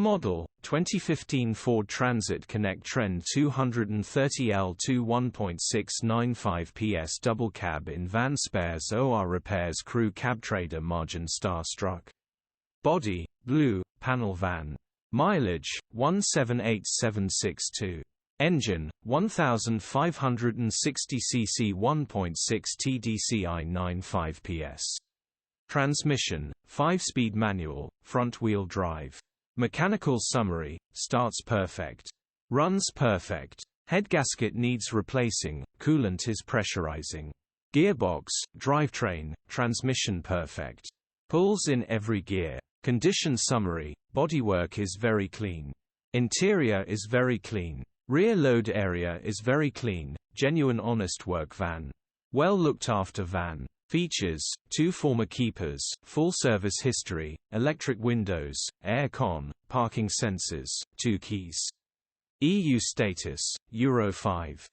Model: 2015 Ford Transit Connect Trend 230L to 1.6 95PS double cab in van spares OR repairs crew cab trader margin starstruck. Body: blue, panel van. Mileage: 178762. Engine: 1560 cc 1.6 TDCI 95 PS. Transmission: 5-speed manual, front-wheel drive. Mechanical summary: starts perfect. Runs perfect. Headgasket needs replacing, coolant is pressurizing. Gearbox, drivetrain, transmission perfect. Pulls in every gear. Condition summary: bodywork is very clean. Interior is very clean. Rear load area is very clean, genuine honest work van. Well looked after van. Features: 2 former keepers, full service history, electric windows, air con, parking sensors, 2 keys. EU status: Euro 5.